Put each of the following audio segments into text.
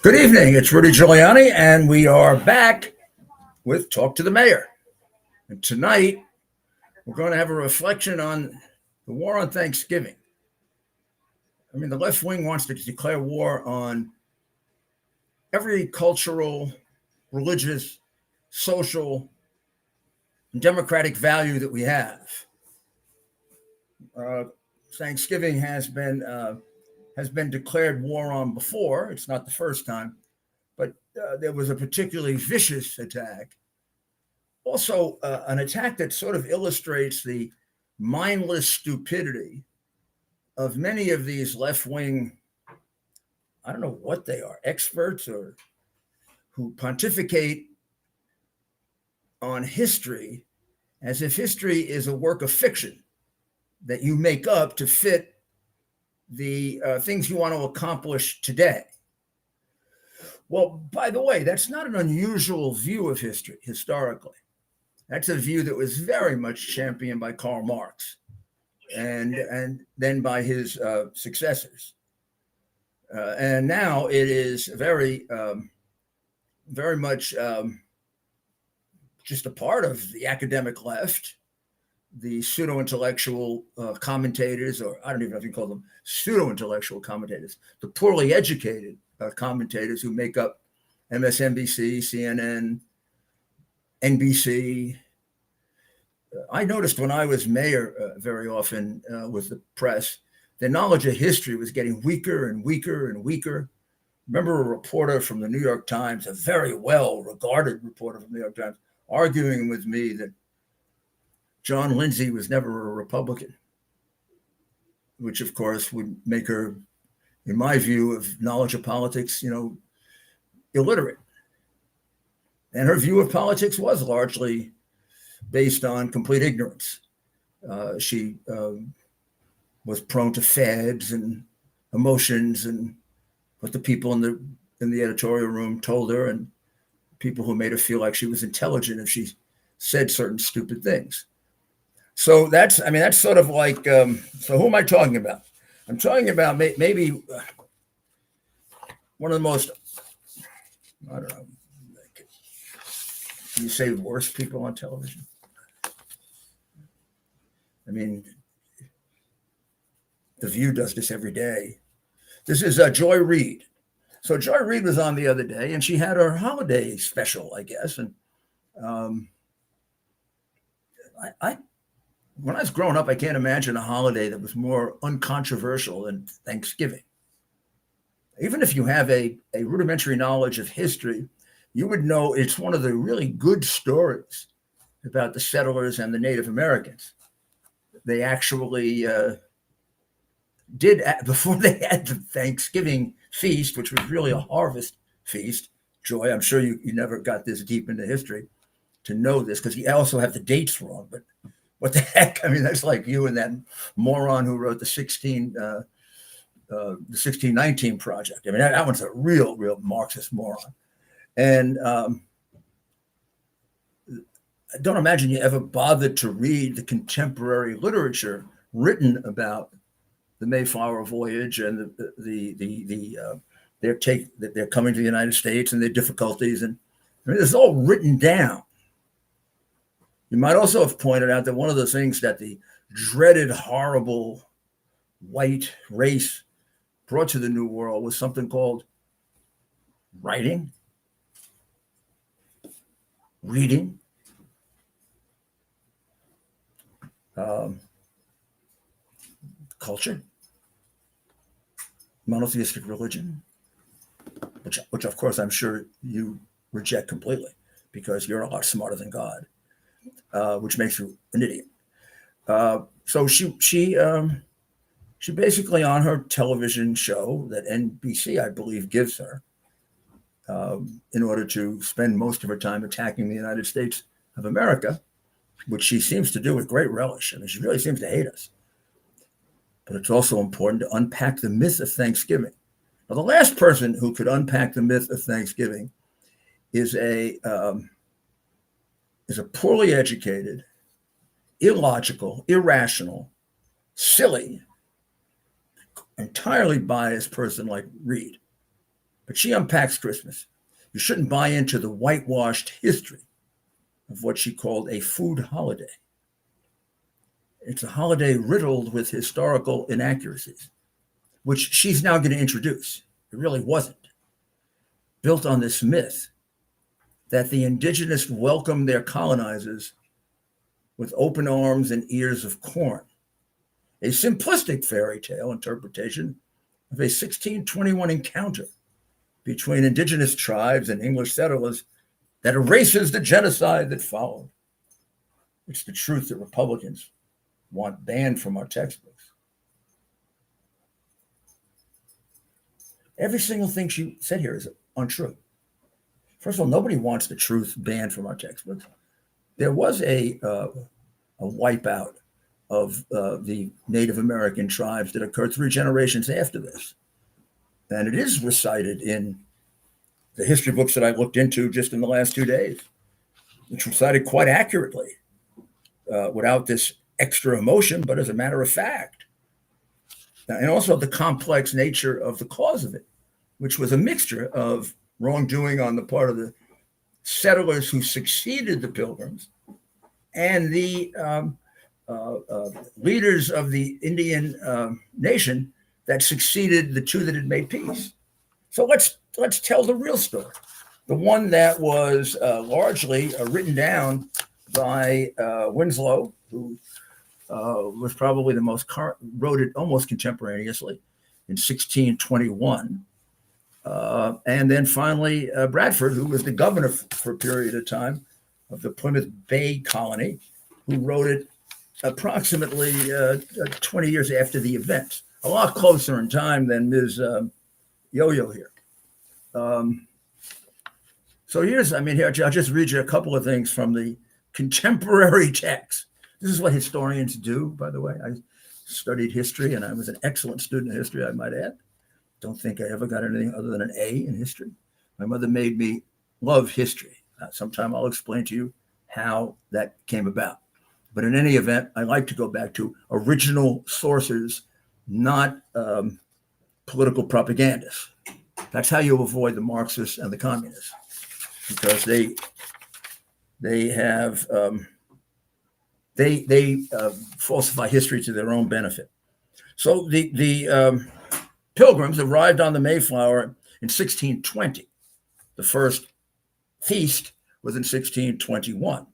Good evening. It's Rudy Giuliani, and we are back with Talk to the Mayor. And tonight, we're going to have a reflection on the war on Thanksgiving. I mean, the left wing wants to declare war on every cultural, religious, social, and democratic value that we have. Thanksgiving has been declared war on before. It's not the first time, but there was a particularly vicious attack. Also, an attack that sort of illustrates the mindless stupidity of many of these left wing, I don't know what they are, experts or who pontificate on history as if history is a work of fiction that you make up to fit the things you want to accomplish today. Well, by the way, that's not an unusual view of history historically. That's a view that was very much championed by Karl Marx and then by his successors. And now it is very much just a part of the academic left, the pseudo-intellectual commentators, or I don't even know if you call them pseudo-intellectual commentators, the poorly educated commentators who make up MSNBC, CNN, NBC. I noticed when I was mayor very often with the press, the knowledge of history was getting weaker and weaker and weaker. Remember a reporter from the New York Times, a very well-regarded reporter from the New York Times, arguing with me that John Lindsay was never a Republican, which of course would make her, in my view of knowledge of politics, illiterate. And her view of politics was largely based on complete ignorance. She was prone to fads and emotions and what the people in the editorial room told her, and people who made her feel like she was intelligent if she said certain stupid things. So that's sort of like, so who am I talking about? I'm talking about maybe one of the most, I don't know, can you say worst people on television? I mean, The View does this every day. This is Joy Reid. So Joy Reid was on the other day, and she had her holiday special, I guess. And I when I was growing up, I can't imagine a holiday that was more uncontroversial than Thanksgiving. Even if you have a rudimentary knowledge of history, you would know it's one of the really good stories about the settlers and the Native Americans. They actually did, before they had the Thanksgiving feast, which was really a harvest feast. Joy, I'm sure you never got this deep into history to know this, because you also have the dates wrong. But what the heck? I mean, that's like you and that moron who wrote the 1619 Project. I mean, that one's a real Marxist moron. And I don't imagine you ever bothered to read the contemporary literature written about the Mayflower voyage and their coming to the United States and their difficulties. And I mean, it's all written down. You might also have pointed out that one of the things that the dreaded, horrible white race brought to the New World was something called writing, reading, culture, monotheistic religion, which of course I'm sure you reject completely because you're a lot smarter than God, which makes you an idiot. So she basically, on her television show that NBC, I believe, gives her, in order to spend most of her time attacking the United States of America, which she seems to do with great relish. I mean, she really seems to hate us. But it's also important to unpack the myth of Thanksgiving. Now, the last person who could unpack the myth of Thanksgiving is a poorly educated, illogical, irrational, silly, entirely biased person like Reid. But she unpacks Christmas. You shouldn't buy into the whitewashed history of what she called a food holiday. It's a holiday riddled with historical inaccuracies, which she's now going to introduce. It really wasn't. Built on this myth that the indigenous welcomed their colonizers with open arms and ears of corn. A simplistic fairy tale interpretation of a 1621 encounter between indigenous tribes and English settlers that erases the genocide that followed. It's the truth that Republicans want banned from our textbooks. Every single thing she said here is untrue. First of all, nobody wants the truth banned from our textbooks. There was a wipeout of the Native American tribes that occurred 3 generations after this. And it is recited in the history books that I looked into just in the last 2 days. It's recited quite accurately, without this extra emotion, but as a matter of fact. And also the complex nature of the cause of it, which was a mixture of wrongdoing on the part of the settlers who succeeded the Pilgrims and the leaders of the Indian nation that succeeded the 2 that had made peace. So let's tell the real story, the one that was largely written down by Winslow, who was probably the most current, wrote it almost contemporaneously in 1621. And then finally, Bradford, who was the governor for a period of time of the Plymouth Bay colony, who wrote it approximately 20 years after the event, a lot closer in time than Ms. Yo-Yo here. So here, I'll just read you a couple of things from the contemporary text. This is what historians do, by the way. I studied history, and I was an excellent student of history, I might add. Don't think I ever got anything other than an A in history. My mother made me love history. Sometime I'll explain to you how that came about. But in any event, I like to go back to original sources, not political propagandists. That's how you avoid the Marxists and the communists, because they have they falsify history to their own benefit. So the Pilgrims arrived on the Mayflower in 1620. The first feast was in 1621.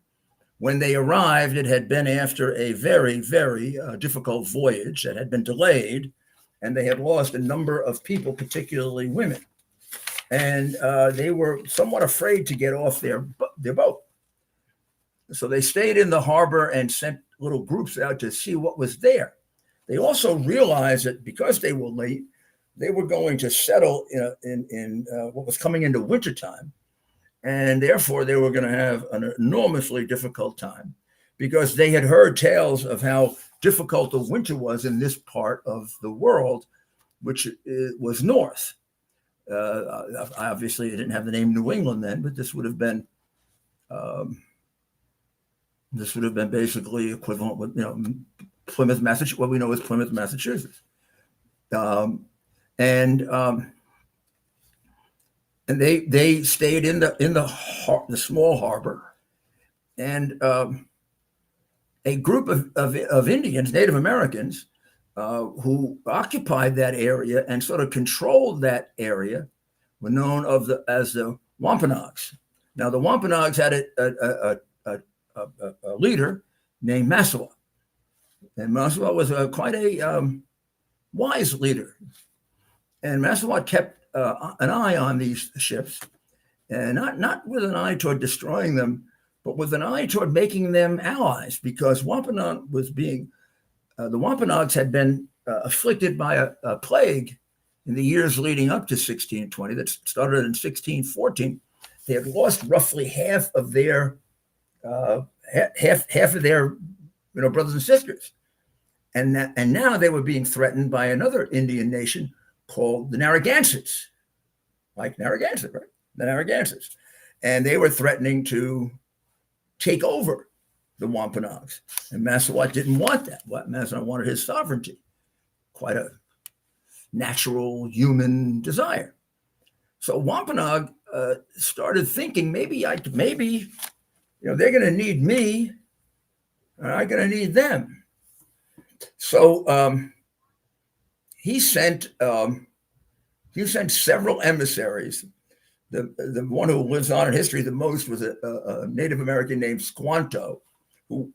When they arrived, it had been after a very, very difficult voyage that had been delayed, and they had lost a number of people, particularly women. And they were somewhat afraid to get off their boat. So they stayed in the harbor and sent little groups out to see what was there. They also realized that because they were late, they were going to settle in what was coming into wintertime. And therefore, they were going to have an enormously difficult time, because they had heard tales of how difficult the winter was in this part of the world, which was north. Obviously, it didn't have the name New England then, but this would have been basically equivalent with Plymouth, Massachusetts. What we know is Plymouth, Massachusetts, and they stayed in the small harbor, and a group of Indians, Native Americans, who occupied that area and sort of controlled that area, were known as the Wampanoags. Now, the Wampanoags had a leader named Massawa, and Massawa was quite a wise leader. And Massawa kept an eye on these ships, and not with an eye toward destroying them, but with an eye toward making them allies, because Wampanoag was the Wampanoags had been afflicted by a plague in the years leading up to 1620 that started in 1614. They had lost roughly half of their brothers and sisters, and now they were being threatened by another Indian nation called the Narragansetts, like Narragansett, right? The Narragansetts, and they were threatening to take over the Wampanoags, and Massawa didn't want that. Massawa wanted his sovereignty, quite a natural human desire. So Wampanoag started thinking maybe they're going to need me, and I'm going to need them. So he sent several emissaries. The one who lives on in history the most was a Native American named Squanto, who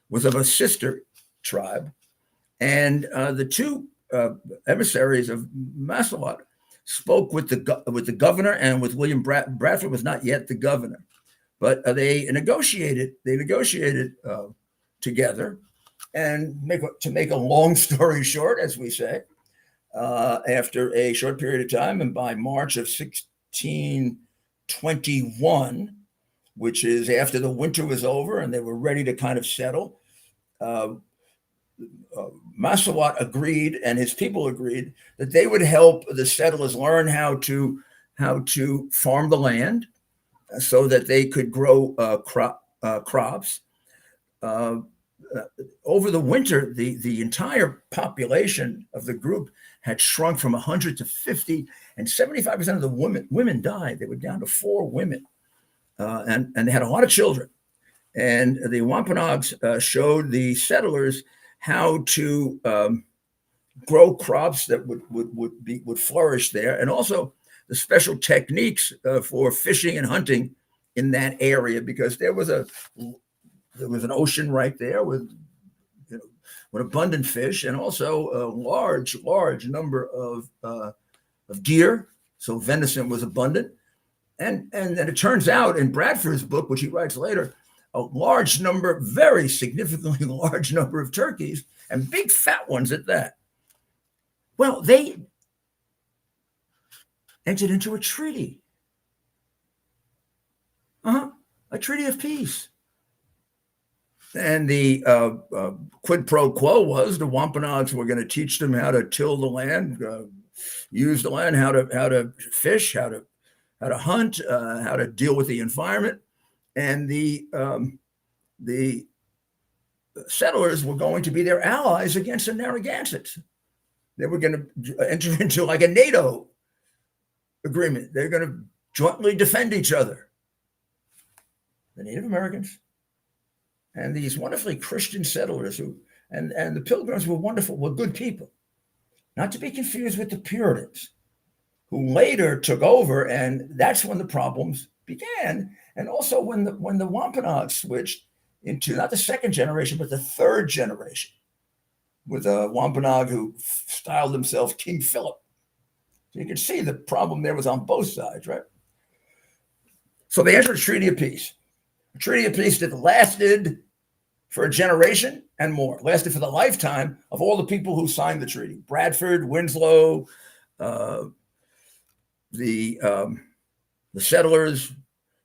was of a sister tribe, and the two emissaries of Massillot spoke with the governor and with William Bradford was not yet the governor, but they negotiated together. And to make a long story short, as we say, after a short period of time, and by March of 1621, which is after the winter was over and they were ready to kind of settle, Massillot agreed, and his people agreed, that they would help the settlers learn how to farm the land, so that they could grow crops. Over the winter, the entire population of the group had shrunk from 100 to 50, and 75% of the women died. They were down to 4 women, and they had a lot of children. And the Wampanoags showed the settlers how to grow crops that would flourish there, and also the special techniques for fishing and hunting in that area, because there was an ocean right there with abundant fish, and also a large number of deer. So venison was abundant, and then it turns out in Bradford's book, which he writes later, a very significantly large number of turkeys, and big fat ones at that. Well, they entered into a treaty. A treaty of peace. And the quid pro quo was the Wampanoags were going to teach them how to till the land, use the land, how to fish, how to hunt, how to deal with the environment. And the settlers were going to be their allies against the Narragansetts. They were going to enter into like a NATO agreement. They're going to jointly defend each other. The Native Americans and these wonderfully Christian settlers and the Pilgrims were good people, not to be confused with the Puritans, who later took over, and that's when the problems began. And also when the Wampanoags switched into not the second generation, but the third generation, with a Wampanoag who styled himself King Philip. So you can see the problem there was on both sides, right? So they entered a treaty of peace. A treaty of peace that lasted for a generation and more, lasted for the lifetime of all the people who signed the treaty. Bradford, Winslow, the settlers,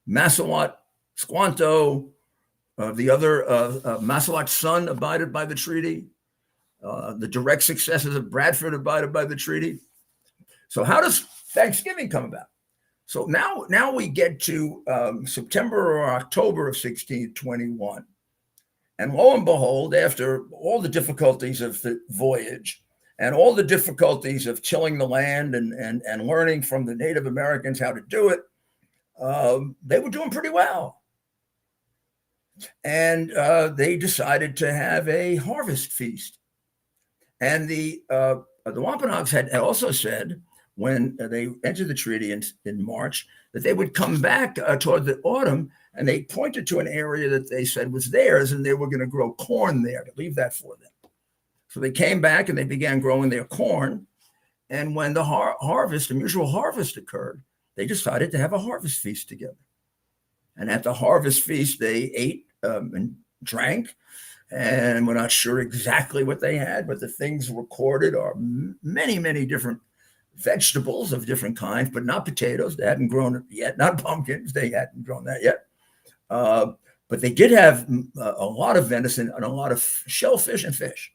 Massillot, Squanto, the other Massillot's son abided by the treaty. The direct successors of Bradford abided by the treaty. So how does Thanksgiving come about? So now we get to September or October of 1621. And lo and behold, after all the difficulties of the voyage and all the difficulties of tilling the land and learning from the Native Americans how to do it, they were doing pretty well. And they decided to have a harvest feast. And the Wampanoags had also said, when they entered the treaty in March, that they would come back toward the autumn, and they pointed to an area that they said was theirs, and they were going to grow corn there, to leave that for them. So they came back and they began growing their corn. And when the the usual harvest occurred, they decided to have a harvest feast together. And at the harvest feast, they ate and drank, and we're not sure exactly what they had, but the things recorded are many, many different vegetables of different kinds, but not potatoes. They hadn't grown it yet. Not pumpkins. They hadn't grown that yet. But they did have a lot of venison and a lot of shellfish and fish.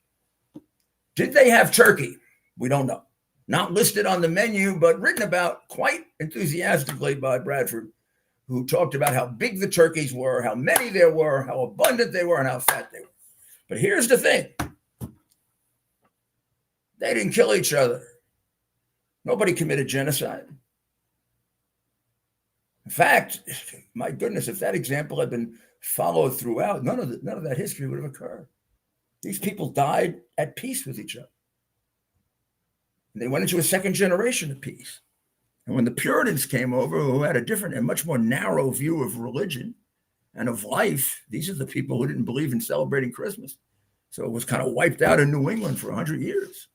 Did they have turkey? We don't know. Not listed on the menu, but written about quite enthusiastically by Bradford, who talked about how big the turkeys were, how many there were, how abundant they were, and how fat they were. But here's the thing. They didn't kill each other. Nobody committed genocide. In fact, my goodness, if that example had been followed throughout, none of that history would have occurred. These people died at peace with each other. And they went into a second generation of peace. And when the Puritans came over, who had a different and much more narrow view of religion and of life, these are the people who didn't believe in celebrating Christmas. So it was kind of wiped out in New England for 100 years.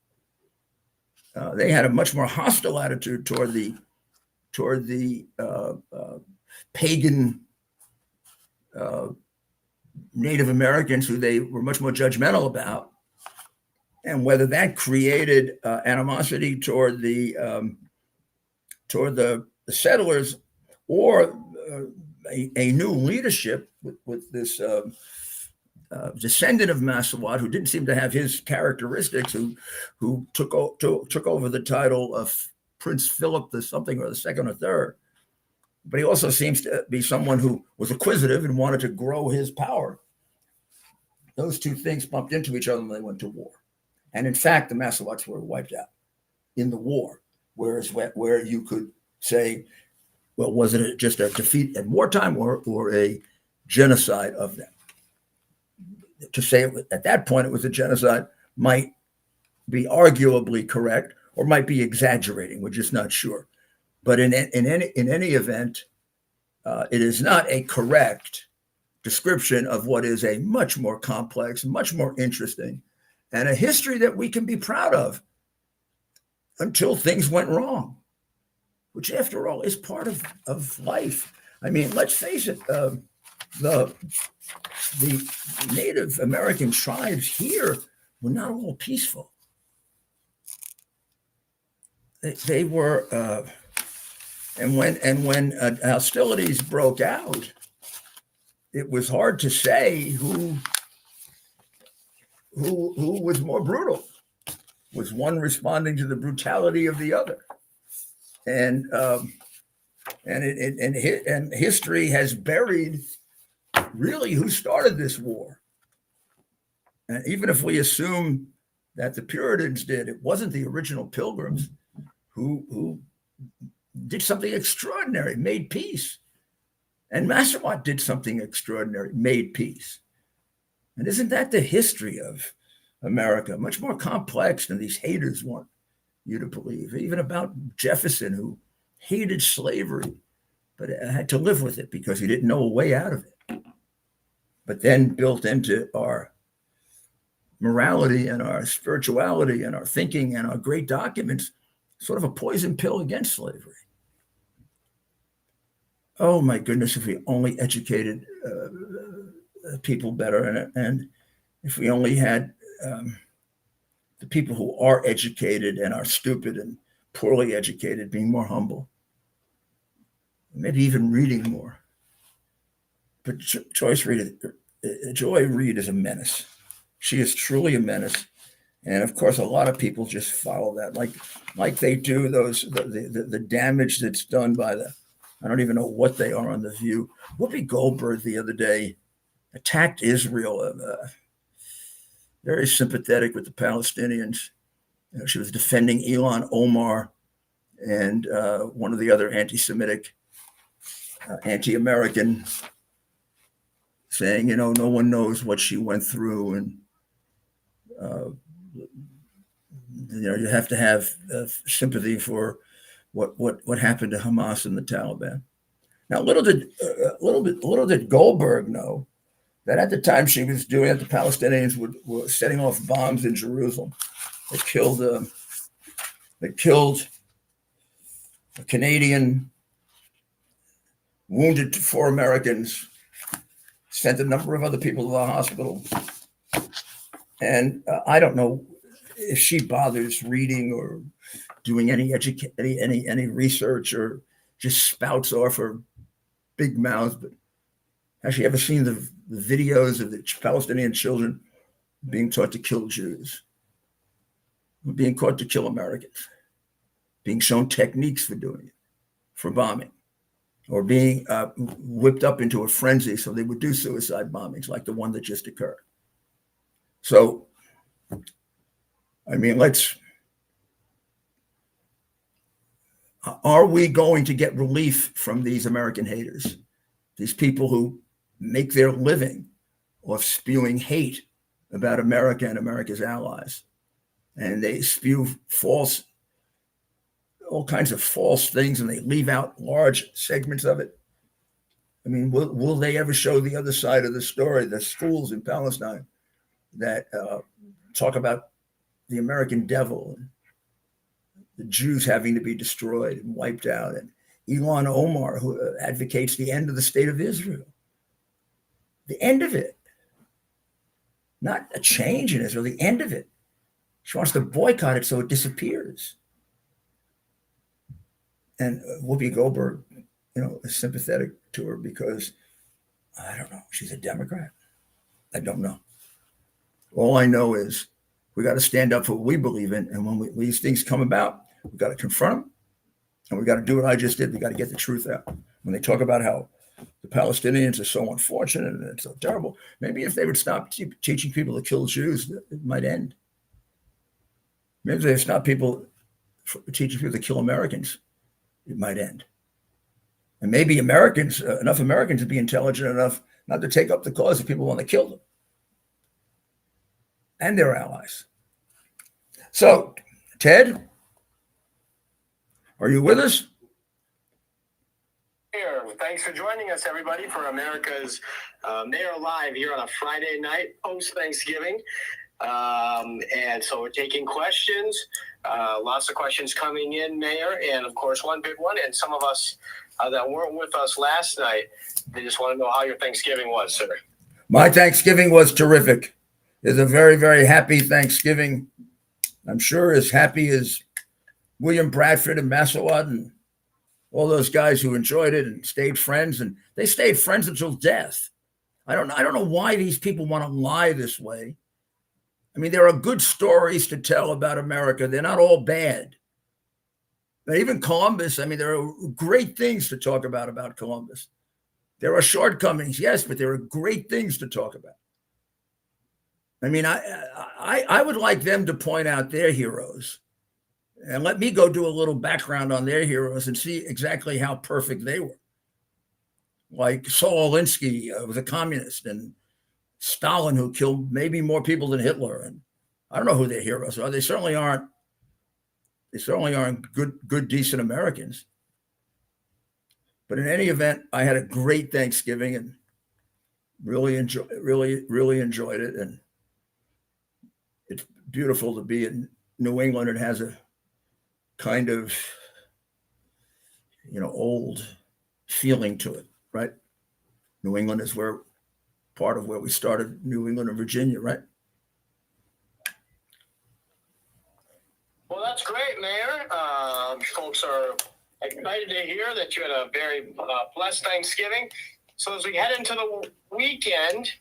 They had a much more hostile attitude toward the pagan Native Americans, who they were much more judgmental about, and whether that created animosity toward the settlers, or a new leadership with this descendant of Massawat, who didn't seem to have his characteristics, who took over the title of Prince Philip the something or the second or third. But he also seems to be someone who was acquisitive and wanted to grow his power. Those two things bumped into each other when they went to war. And in fact, the Massawats were wiped out in the war, whereas where you could say, well, was it just a defeat at wartime or a genocide of them? To say at that point it was a genocide might be arguably correct, or might be exaggerating. We're just not sure. But in any event, it is not a correct description of what is a much more complex, much more interesting, and a history that we can be proud of until things went wrong, which, after all, is part of life. I mean, let's face it, the Native American tribes here were not all peaceful. They were, and when hostilities broke out, it was hard to say who was more brutal. Was one responding to the brutality of the other? And history has buried really who started this war. And even if we assume that the Puritans did, it wasn't the original Pilgrims who did something extraordinary, made peace. And Massawat did something extraordinary, made peace. And isn't that the history of America? Much more complex than these haters want you to believe. Even about Jefferson, who hated slavery, but had to live with it because he didn't know a way out of it. But then built into our morality and our spirituality and our thinking and our great documents, sort of a poison pill against slavery. Oh my goodness, if we only educated people better, and if we only had the people who are educated and are stupid and poorly educated being more humble, maybe even reading more. But Joy Reid is a menace. She is truly a menace. And of course, a lot of people just follow that, like they do the damage that's done by I don't even know what they are on The View. Whoopi Goldberg the other day attacked Israel, very sympathetic with the Palestinians. She was defending Ilhan Omar and one of the other anti-Semitic, anti-American, saying, no one knows what she went through, and you have to have sympathy for what happened to Hamas and the Taliban. Now, little did Goldberg know that at the time she was doing it, the Palestinians were setting off bombs in Jerusalem. They killed a Canadian, wounded 4 Americans, sent a number of other people to the hospital. And I don't know if she bothers reading or doing any research, or just spouts off her big mouth. But has she ever seen the videos of the Palestinian children being taught to kill Jews, being taught to kill Americans, being shown techniques for doing it, for bombing, or being whipped up into a frenzy so they would do suicide bombings like the one that just occurred? So, I mean, Are we going to get relief from these American haters, these people who make their living off spewing hate about America and America's allies? And they spew all kinds of false things, and they leave out large segments of it. I mean, will they ever show the other side of the story? The schools in Palestine that talk about the American devil and the Jews having to be destroyed and wiped out, and Ilhan Omar, who advocates the end of the state of Israel, the end of it, not a change in Israel, the end of it. She wants to boycott it so it disappears. And Whoopi Goldberg, is sympathetic to her because, I don't know, she's a Democrat. I don't know. All I know is we got to stand up for what we believe in. And when these things come about, we got to confront them. And we got to do what I just did. We got to get the truth out. When they talk about how the Palestinians are so unfortunate and it's so terrible, maybe if they would stop teaching people to kill Jews, it might end. Maybe if they stop teaching people to kill Americans, it might end. And maybe enough Americans would be intelligent enough not to take up the cause if people want to kill them and their allies. So, Ted, are you with us? Here. Thanks for joining us, everybody, for America's Mayor Live here on a Friday night post-Thanksgiving. And so we're taking questions. Lots of questions coming in, Mayor, and of course one big one. And some of us that weren't with us last night, they just want to know how your Thanksgiving was, sir. My Thanksgiving was terrific. It's a very, very happy Thanksgiving. I'm sure as happy as William Bradford and Massawat and all those guys who enjoyed it and stayed friends, and they stayed friends until death. I don't know why these people want to lie this way. I mean, there are good stories to tell about America. They're not all bad. But even Columbus, I mean, there are great things to talk about Columbus. There are shortcomings, yes, but there are great things to talk about. I mean, I would like them to point out their heroes and let me go do a little background on their heroes and see exactly how perfect they were. Like Saul Alinsky was a communist, and Stalin, who killed maybe more people than Hitler. And I don't know who their heroes are. They certainly aren't good, decent Americans. But in any event, I had a great Thanksgiving and really enjoyed it. And it's beautiful to be in New England. It has a kind of, old feeling to it, right? New England is part of where we started, New England and Virginia, right? Well, that's great, Mayor. Folks are excited to hear that you had a very blessed Thanksgiving. So as we head into the weekend,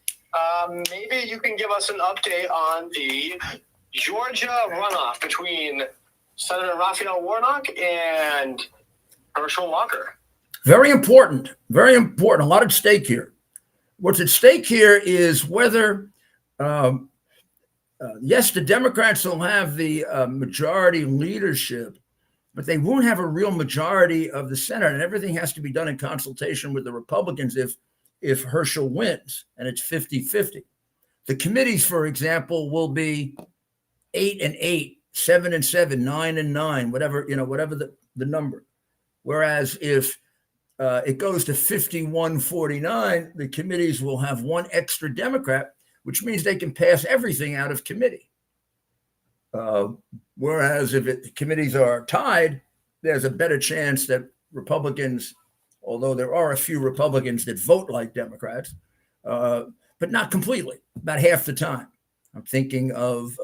maybe you can give us an update on the Georgia runoff between Senator Raphael Warnock and Herschel Walker. Very important. Very important. A lot at stake here. What's at stake here is whether, yes, the Democrats will have the majority leadership, but they won't have a real majority of the Senate, and everything has to be done in consultation with the Republicans if Herschel wins, and it's 50-50. The committees, for example, will be 8-8, 7-7, 9-9, whatever the number. Whereas if it goes to 51-49, the committees will have one extra Democrat, which means they can pass everything out of committee. Whereas if the committees are tied, there's a better chance that Republicans, although there are a few Republicans that vote like Democrats, but not completely, about half the time. I'm thinking of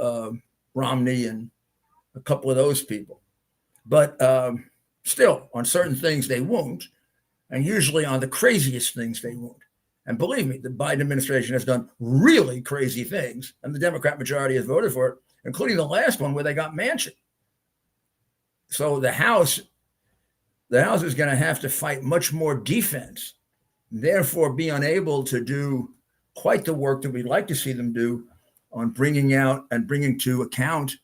Romney and a couple of those people. But still, on certain things, they won't. And usually on the craziest things, they won't. And believe me, the Biden administration has done really crazy things, and the Democrat majority has voted for it, including the last one where they got Manchin. So the House is going to have to fight much more defense, therefore be unable to do quite the work that we'd like to see them do on bringing out and bringing to account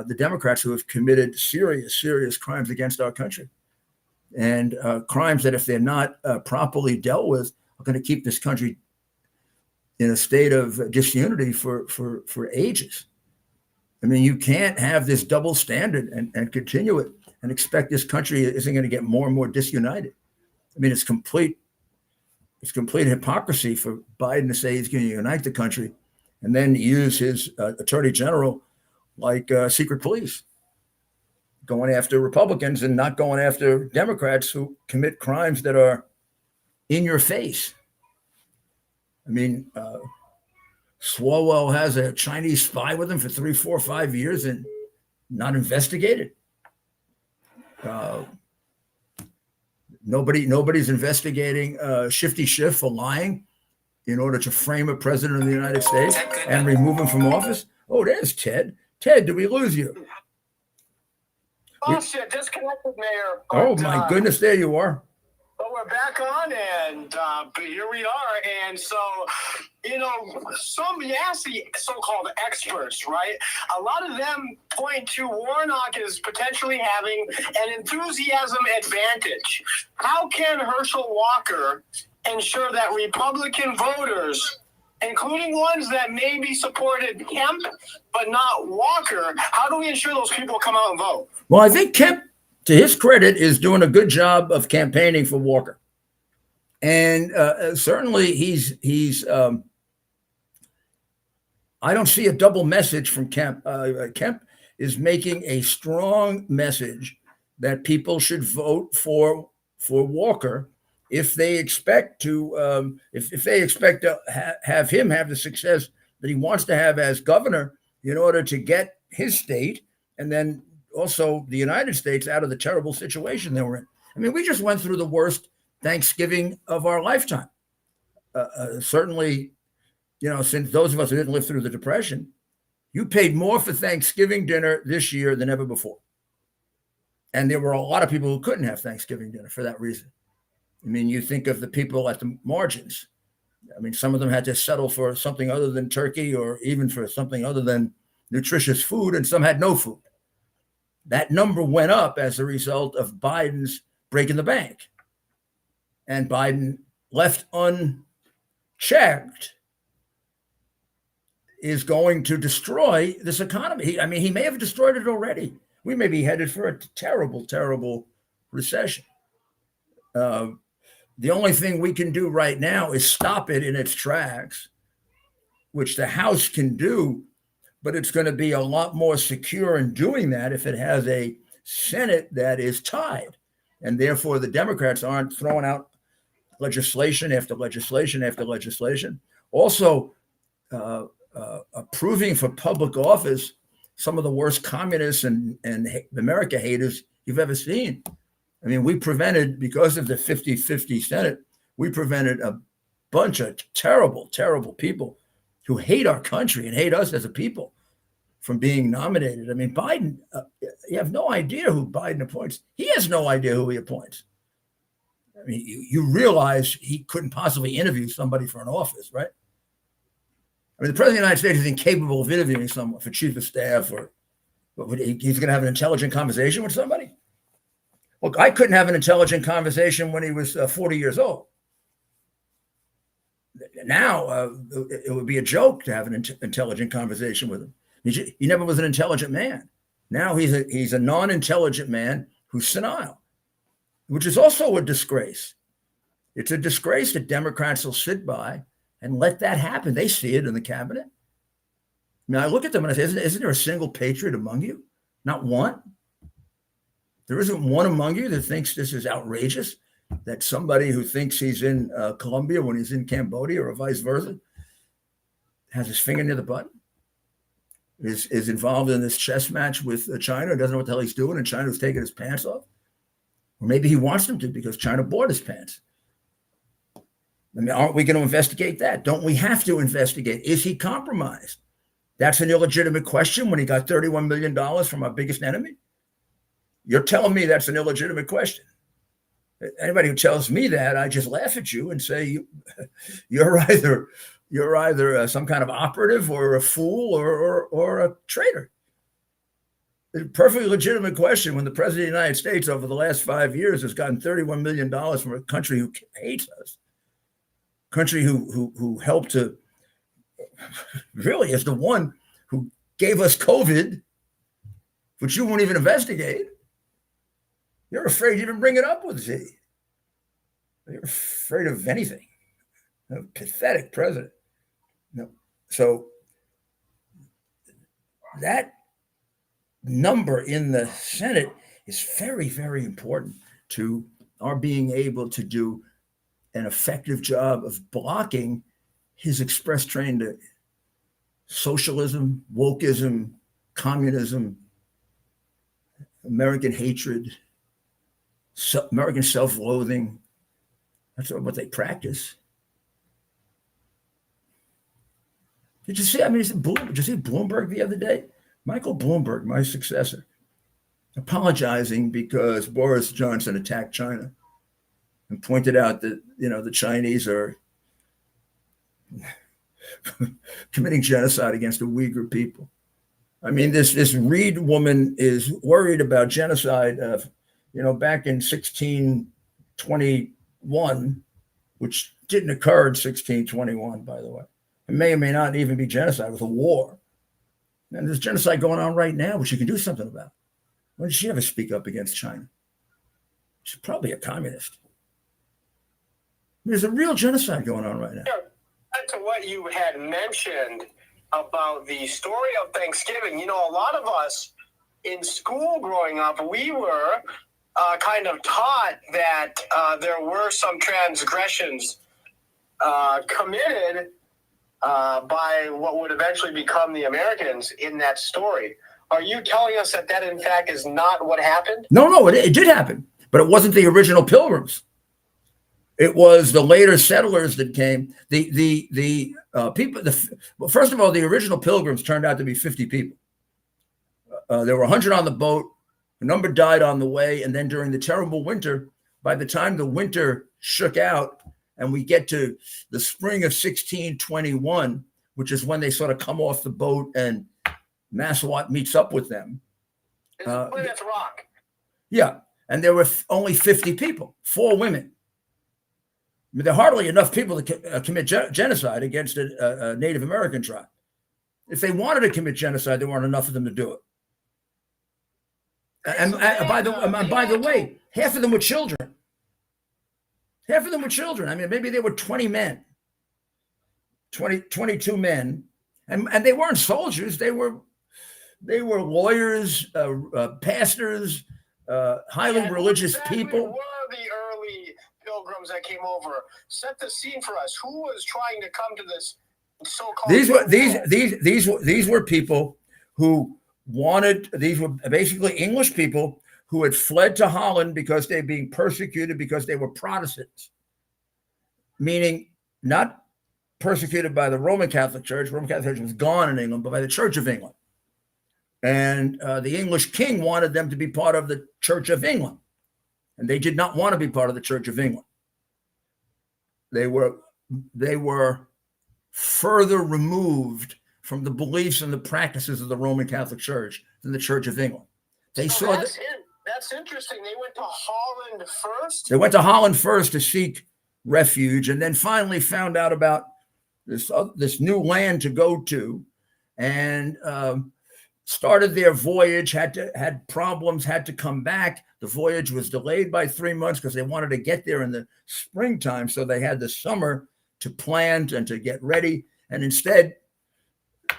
the Democrats who have committed serious crimes against our country, and crimes that, if they're not properly dealt with, are going to keep this country in a state of disunity for ages. I mean, you can't have this double standard and continue it and expect this country isn't going to get more and more disunited. I mean, it's complete hypocrisy for Biden to say he's going to unite the country and then use his attorney general like secret police, going after Republicans and not going after Democrats who commit crimes that are in your face. I mean, Swalwell has a Chinese spy with him for 3, 4, 5 years and not investigated. Nobody's investigating Shifty Schiff for lying in order to frame a president of the United States and remove him from office. Oh, there's Ted. Ted, did we lose you? Oh, shit, disconnected, Mayor. Oh, my goodness, there you are. But we're back on, and here we are. And so, you ask the so-called experts, right? A lot of them point to Warnock as potentially having an enthusiasm advantage. How can Herschel Walker ensure that Republican voters, including ones that maybe supported Kemp but not Walker, how do we ensure those people come out and vote? Well, I think Kemp, to his credit, is doing a good job of campaigning for Walker. And certainly he's I don't see a double message from Kemp. Kemp is making a strong message that people should vote for Walker if they expect to have him have the success that he wants to have as governor in order to get his state and then also the United States out of the terrible situation they were in. I mean, we just went through the worst Thanksgiving of our lifetime. Certainly, since those of us who didn't live through the Depression, you paid more for Thanksgiving dinner this year than ever before. And there were a lot of people who couldn't have Thanksgiving dinner for that reason. I mean, you think of the people at the margins. I mean, some of them had to settle for something other than turkey or even for something other than nutritious food, and some had no food. That number went up as a result of Biden's breaking the bank. And Biden, left unchecked, is going to destroy this economy. He may have destroyed it already. We may be headed for a terrible, terrible recession. The only thing we can do right now is stop it in its tracks, which the House can do, but it's going to be a lot more secure in doing that if it has a Senate that is tied. And therefore, the Democrats aren't throwing out legislation after legislation after legislation. Also, approving for public office some of the worst communists and America haters you've ever seen. I mean, we prevented, because of the 50-50 Senate, we prevented a bunch of terrible, terrible people who hate our country and hate us as a people from being nominated. I mean, Biden, you have no idea who Biden appoints. He has no idea who he appoints. I mean, you realize he couldn't possibly interview somebody for an office, right? I mean, the president of the United States is incapable of interviewing someone for chief of staff, or he's going to have an intelligent conversation with somebody. Look, I couldn't have an intelligent conversation when he was 40 years old. Now, it would be a joke to have an intelligent conversation with him. He never was an intelligent man. Now he's a non-intelligent man who's senile, which is also a disgrace. It's a disgrace that Democrats will sit by and let that happen. They see it in the cabinet. I mean, I look at them and I say, isn't there a single patriot among you? Not one. There isn't one among you that thinks this is outrageous, that somebody who thinks he's in Colombia when he's in Cambodia or vice versa has his finger near the button, is involved in this chess match with China, doesn't know what the hell he's doing, and China's taking his pants off. Or maybe he wants them to because China bought his pants. I mean, aren't we going to investigate that? Don't we have to investigate? Is he compromised? That's an illegitimate question when he got $31 million from our biggest enemy. You're telling me that's an illegitimate question. Anybody who tells me that, I just laugh at you and say, you're either some kind of operative or a fool or a traitor. a perfectly legitimate question when the president of the United States over the last 5 years has gotten $31 million from a country who hates us, country who helped to, really is the one who gave us COVID, which you won't even investigate. You're afraid to even bring it up with Z. You're afraid of anything. A pathetic president. No. So that number in the Senate is very, very important to our being able to do an effective job of blocking his express train to socialism, wokeism, communism, American hatred, American self-loathing. That's what they practice. Did you see? I mean, did you see Bloomberg the other day? Michael Bloomberg, my successor, apologizing because Boris Johnson attacked China and pointed out that, the Chinese are committing genocide against the Uyghur people. I mean, this Reed woman is worried about genocide, back in 1621, which didn't occur in 1621, by the way. It may or may not even be genocide. It was a war. And there's genocide going on right now, which you can do something about. When did she ever speak up against China? She's probably a communist. There's a real genocide going on right now. Back to what you had mentioned about the story of Thanksgiving. A lot of us in school growing up, we were kind of taught that there were some transgressions committed by what would eventually become the Americans in that story. Are you telling us that in fact is not what happened? No, it did happen, but it wasn't the original Pilgrims. It was the later settlers that came. The people. Well, first of all, the original Pilgrims turned out to be 50 people. There were 100 on the boat. A number died on the way, and then during the terrible winter, by the time the winter shook out, and we get to the spring of 1621, which is when they sort of come off the boat and Massawat meets up with them. Plymouth Rock. Yeah, and there were only 50 people, 4 women. I mean, there are hardly enough people to commit genocide against a Native American tribe. If they wanted to commit genocide, there weren't enough of them to do it. And by the way, half of them were children. Half of them were children. I mean, maybe there were 20 men, 22 men, and they weren't soldiers. They were lawyers, pastors, highly religious people. Were the early Pilgrims that came over? Set the scene for us. Who was trying to come to this so-called? These were people who wanted. These were basically English people who had fled to Holland because they were being persecuted because they were Protestants, meaning not persecuted by the Roman Catholic Church. Roman Catholic Church was gone in England, but by the Church of England. And the English king wanted them to be part of the Church of England. And they did not want to be part of the Church of England. They were further removed from the beliefs and the practices of the Roman Catholic Church than the Church of England. That's interesting. They went to Holland first? They went to Holland first to seek refuge, and then finally found out about this new land to go to, and started their voyage, had problems, had to come back. The voyage was delayed by 3 months because they wanted to get there in the springtime. So they had the summer to plant and to get ready. And instead,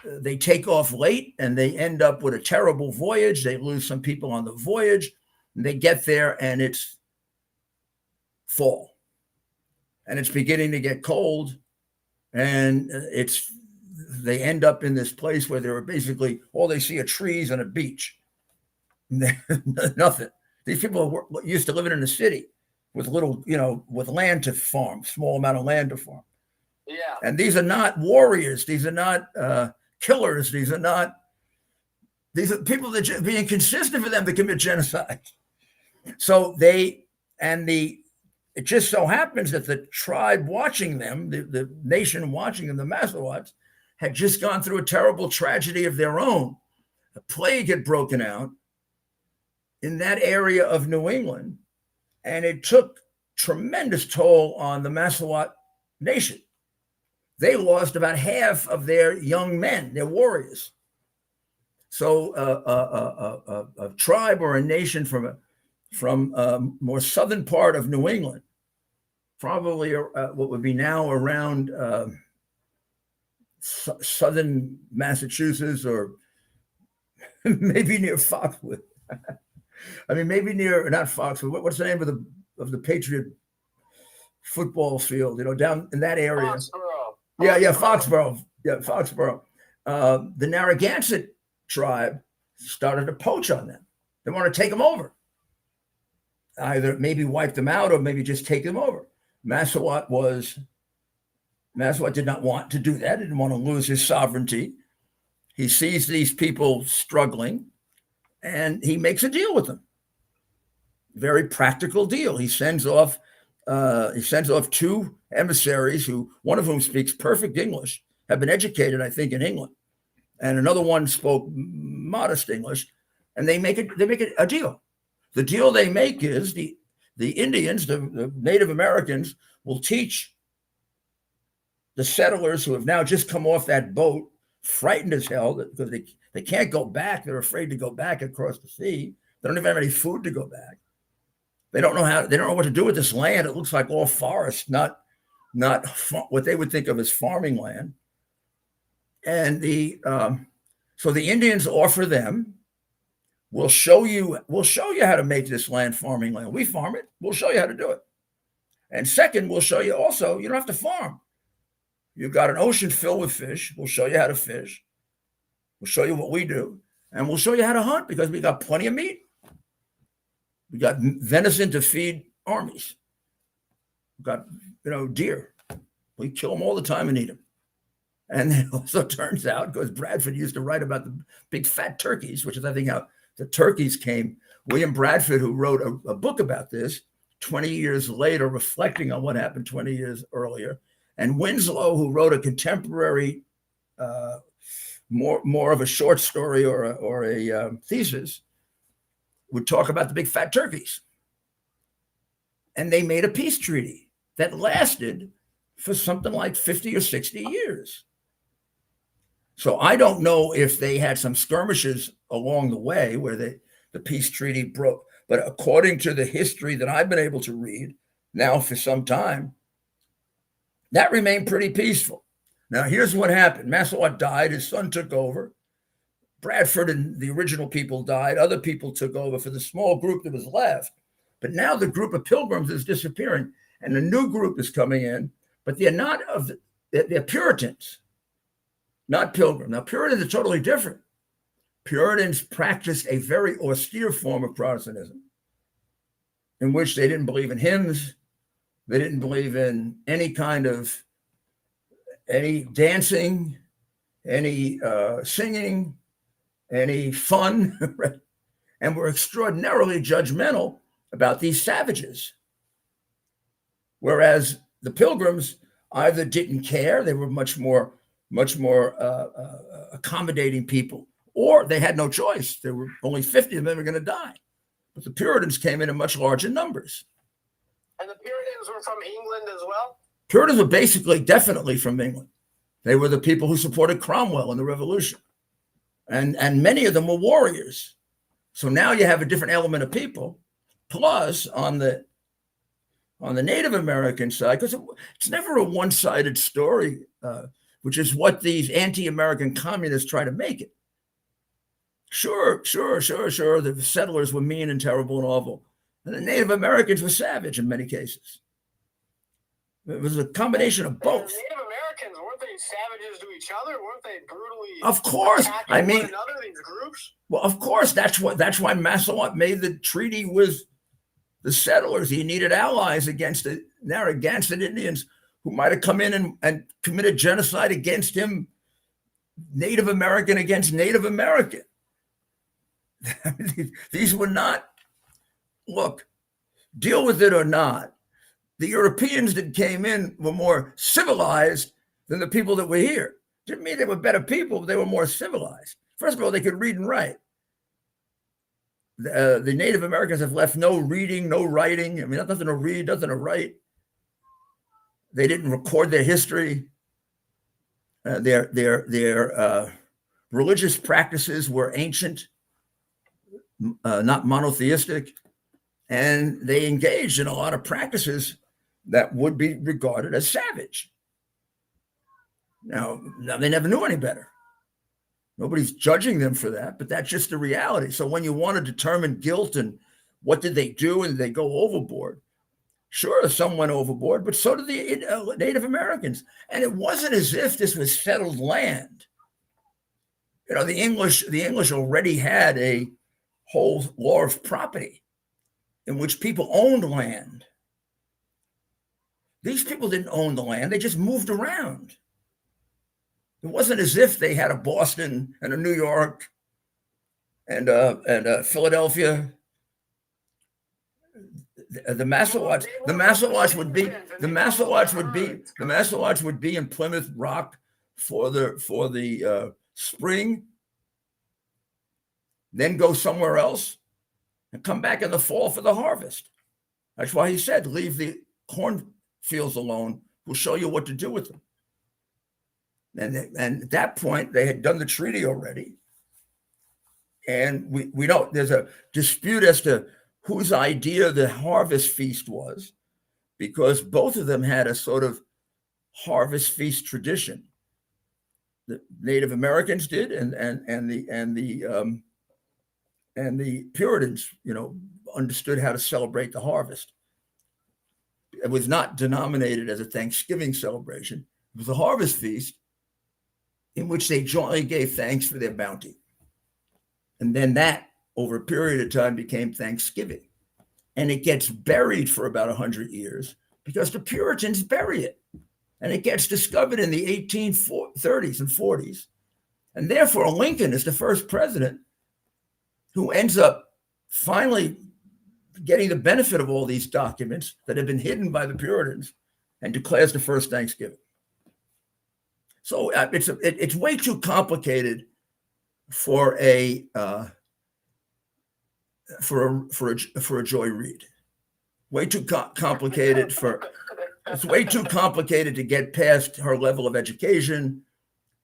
they take off late and they end up with a terrible voyage. They lose some people on the voyage. And they get there and it's fall. And it's beginning to get cold. And they end up in this place where they're basically, all they see are trees and a beach. Nothing. These people are used to living in the city with little, with land to farm, small amount of land to farm. Yeah. And these are not warriors. These are not killers. These are people that are being consistent for them to commit genocide. So it just so happens that the tribe watching them, the nation watching them, the Massawats, had just gone through a terrible tragedy of their own. A plague had broken out. in that area of New England, and it took tremendous toll on the Massawat Nation. They lost about half of their young men, their warriors. So a tribe or a nation from more southern part of New England, probably what would be now around southern Massachusetts, or maybe near Foxwood. I mean, maybe near, not Foxwood. What's the name of the Patriot football field? You know, down in that area. Foxborough. Yeah, Foxborough. Yeah, Foxborough. The Narragansett tribe started to poach on them. They want to take them over. Either maybe wipe them out or maybe just take them over. Massawat did not want to do that. He didn't want to lose his sovereignty. He sees these people struggling, and he makes a deal with them. Very practical deal. He sends off two emissaries, one of whom speaks perfect English, have been educated, I think, in England, and another one spoke modest English, and they make a deal. The deal they make is the Indians, the Native Americans, will teach the settlers who have now just come off that boat, frightened as hell because they can't go back. They're afraid to go back across the sea. They don't even have any food to go back. They don't know what to do with this land. It looks like all forest, not what they would think of as farming land. And so the Indians offer them, we'll show you how to make this land farming land. We farm it. We'll show you how to do it. And second, we'll show you also, you don't have to farm. You've got an ocean filled with fish. We'll show you how to fish. We'll show you what we do. And we'll show you how to hunt because we got plenty of meat. We got venison to feed armies. We got, deer. We kill them all the time and eat them. And it also turns out, because Bradford used to write about the big fat turkeys, which is, I think, how the turkeys came. William Bradford, who wrote a book about this 20 years later, reflecting on what happened 20 years earlier. And Winslow, who wrote a contemporary, more of a short story or a thesis, would talk about the big fat turkeys. And they made a peace treaty that lasted for something like 50 or 60 years. So I don't know if they had some skirmishes along the way where the peace treaty broke. But according to the history that I've been able to read now for some time, that remained pretty peaceful. Now, here's what happened. Massawat died. His son took over. Bradford and the original people died. Other people took over for the small group that was left. But now the group of Pilgrims is disappearing, and a new group is coming in. But they're Puritans, not Pilgrim. Now, Puritans are totally different. Puritans practiced a very austere form of Protestantism in which they didn't believe in hymns. They didn't believe in any dancing, any singing, any fun, right? And were extraordinarily judgmental about these savages. Whereas the Pilgrims either didn't care, they were much more accommodating people, or they had no choice. There were only 50 of them were going to die. But the Puritans came in much larger numbers. And the Puritans were from England as well? Puritans were definitely from England. They were the people who supported Cromwell in the Revolution. And many of them were warriors. So now you have a different element of people. Plus, on the Native American side, because it's never a one-sided story, which is what these anti-American communists try to make it. Sure. The settlers were mean and terrible and awful. And the Native Americans were savage in many cases. It was a combination of both. The Native Americans, weren't they savages to each other? Weren't they brutally Of course. attacking one another, these groups? Well, of course. That's why Massawat made the treaty with the settlers. He needed allies against the Narragansett Indians who might have come in and committed genocide against him, Native American against Native American. These were not, look, deal with it or not. The Europeans that came in were more civilized than the people that were here. Didn't mean they were better people, but they were more civilized. First of all, they could read and write. The Native Americans have left no reading, no writing. I mean, nothing to read, nothing to write. They didn't record their history. Their religious practices were ancient, not monotheistic, and they engaged in a lot of practices that would be regarded as savage. Now they never knew any better. Nobody's judging them for that, but that's just the reality. So when you want to determine guilt and what did they do and they go overboard, sure, some went overboard, but so did the Native Americans. And it wasn't as if this was settled land. You know, the English already had a whole law of property in which people owned land. These people didn't own the land; they just moved around. It wasn't as if they had a Boston and a New York and a Philadelphia. The Massawatch would be in Plymouth Rock for the spring, then go somewhere else, and come back in the fall for the harvest. That's why he said, "Leave the cornfields alone. We'll show you what to do with them." And at that point, they had done the treaty already. And we don't, there's a dispute as to whose idea the harvest feast was, because both of them had a sort of harvest feast tradition. The Native Americans did, and the Puritans, you know, understood how to celebrate the harvest. It was not denominated as a Thanksgiving celebration. It was a harvest feast in which they jointly gave thanks for their bounty. And then that, over a period of time, became Thanksgiving. And it gets buried for about 100 years because the Puritans bury it. And it gets discovered in the 1830s and 40s. And therefore, Lincoln is the first president who ends up finally getting the benefit of all these documents that have been hidden by the Puritans and declares the first Thanksgiving. So it's way too complicated for a Joy Reid. Way too complicated it's way too complicated to get past her level of education,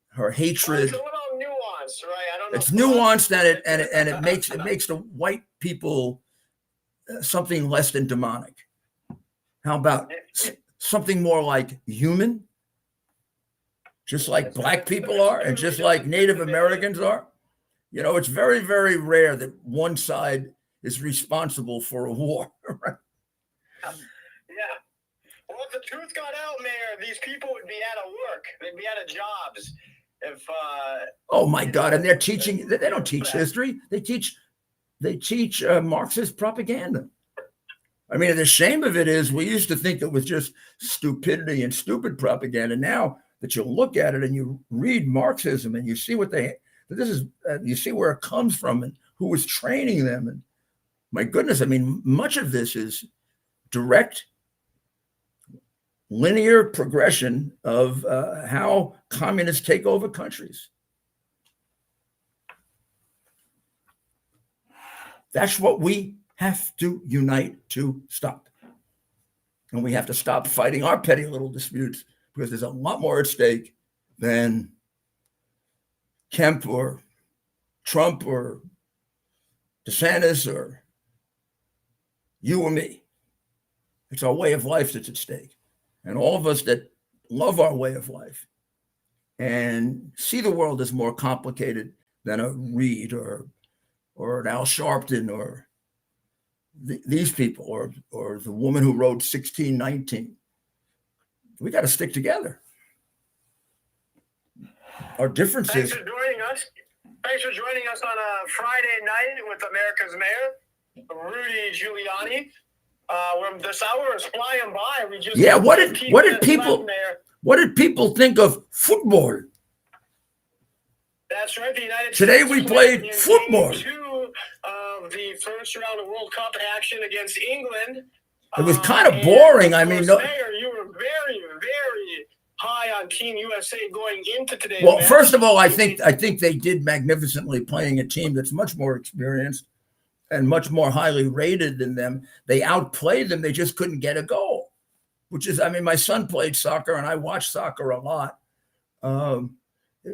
her hatred. It's a little nuanced, right? I don't know. It's nuanced, and it makes the white people something less than demonic. How about something more like human? Just like Black people are, and just like Native Americans are. You know, it's very, very rare that one side is responsible for a war. Right? Yeah. Well, if the truth got out, Mayor, these people would be out of work. They'd be out of jobs. If oh my God! And they're teaching. They don't teach history. They teach Marxist propaganda. I mean, the shame of it is we used to think it was just stupidity and stupid propaganda. Now that you look at it and you read Marxism and you see you see where it comes from and who was training them. And my goodness, I mean, much of this is direct, linear progression of how communists take over countries. That's what we have to unite to stop. And we have to stop fighting our petty little disputes, because there's a lot more at stake than Kemp or Trump or DeSantis or you or me. It's our way of life that's at stake. And all of us that love our way of life and see the world as more complicated than a Reed or an Al Sharpton or these people or the woman who wrote 1619. We got to stick together. Our differences. Thanks for joining us. Thanks for joining us on a Friday night with America's Mayor, Rudy Giuliani. This hour is flying by. We just what did people think of football? That's right. The United Today States we played football. Game 2 of the first round of World Cup action against England. It was kind of boring. I mean, Mayor, you were very, very high on Team USA going into today's well, match. first of all, I think they did magnificently, playing a team that's much more experienced and much more highly rated than them. They outplayed them. They just couldn't get a goal, which is, I mean, my son played soccer and I watched soccer a lot.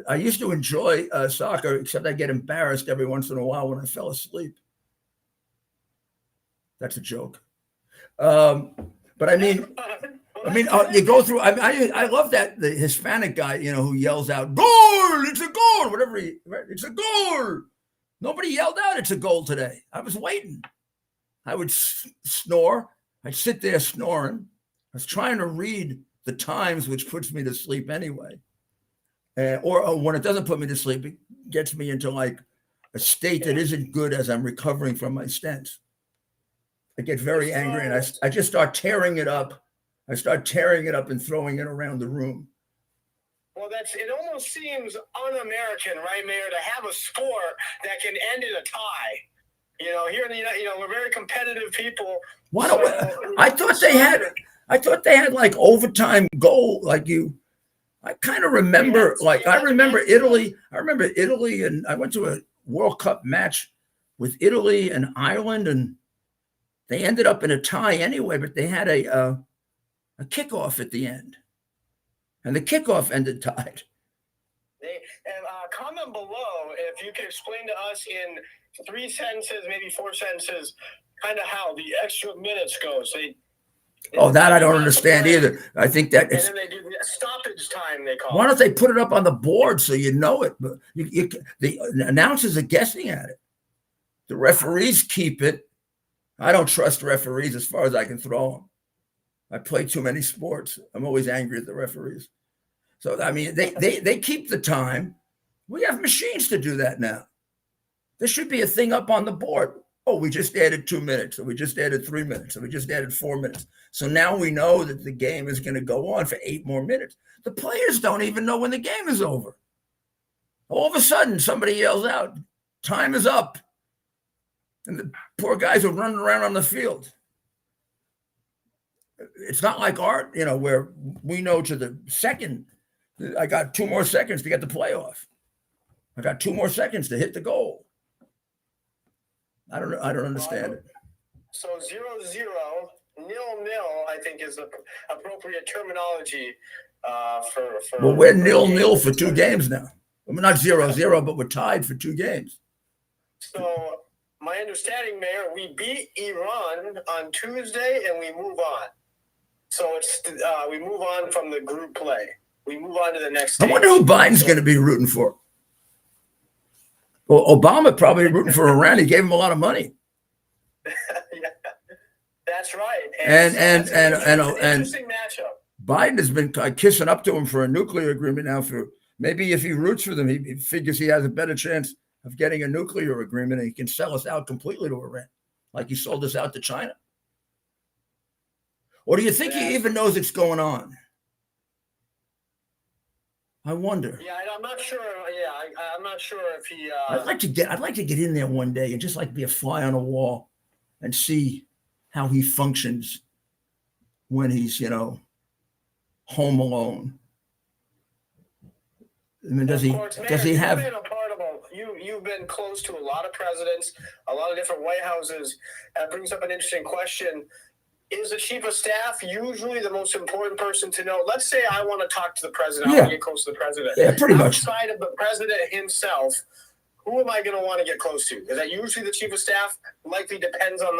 I used to enjoy soccer, except I get embarrassed every once in a while when I fell asleep. That's a joke. But I mean, you go through. I love that the Hispanic guy, who yells out "goal!" It's a goal. Whatever it's a goal. Nobody yelled out "it's a goal" today. I was waiting. I would snore. I'd sit there snoring. I was trying to read the Times, which puts me to sleep anyway. Or when it doesn't put me to sleep, it gets me into like a state that isn't good as I'm recovering from my stents. I get very angry and I just start tearing it up. I start tearing it up and throwing it around the room. Well, it almost seems un-American, right, Mayor, to have a sport that can end in a tie. Here in the we're very competitive people. I thought they had like overtime goal, I kind of remember, I remember Italy. And I went to a World Cup match with Italy and Ireland, and they ended up in a tie anyway, but they had a kickoff at the end. And the kickoff ended tied. Comment below if you can explain to us in 3 sentences, maybe 4 sentences, kind of how the extra minutes goes. That I don't understand either. I think that and then they do the stoppage time, they call it. Why don't they put it up on the board so you know it? But the announcers are guessing at it. The referees keep it. I don't trust referees as far as I can throw them. I play too many sports. I'm always angry at the referees. So, I mean, they keep the time. We have machines to do that now. There should be a thing up on the board. Oh, we just added 2 minutes, or we just added 3 minutes, or we just added 4 minutes. So now we know that the game is going to go on for 8 more minutes. The players don't even know when the game is over. All of a sudden, somebody yells out, "Time is up." And the poor guys are running around on the field. It's not like art, where we know to the second, I got 2 more seconds to get the playoff. I got 2 more seconds to hit the goal. I don't understand it. So 0-0, 0-0, I think is the appropriate terminology for. Well, we're 0-0 for 2 games now. We're not 0-0, but we're tied for 2 games. So my understanding, Mayor, we beat Iran on Tuesday and we move on. So we move on from the group play. We move on to the next stage. I wonder who Biden's going to be rooting for. Well, Obama probably rooting for Iran. He gave him a lot of money. Yeah, that's right. And interesting matchup. Biden has been kissing up to him for a nuclear agreement now. For maybe if he roots for them, he figures he has a better chance of getting a nuclear agreement, and he can sell us out completely to Iran, like he sold us out to China. Or do you think he even knows it's going on? I wonder. Yeah, I'm not sure. Yeah, I'm not sure if he. I'd like to get in there one day and just be a fly on a wall, and see how he functions when he's home alone. I mean, does he have? You've been close to a lot of presidents, a lot of different White Houses. That brings up an interesting question. Is the chief of staff usually the most important person to know? Let's say I want to talk to the president. I want to get close to the president. Yeah, pretty much. Outside of the president himself, who am I going to want to get close to? Is that usually the chief of staff? Likely depends on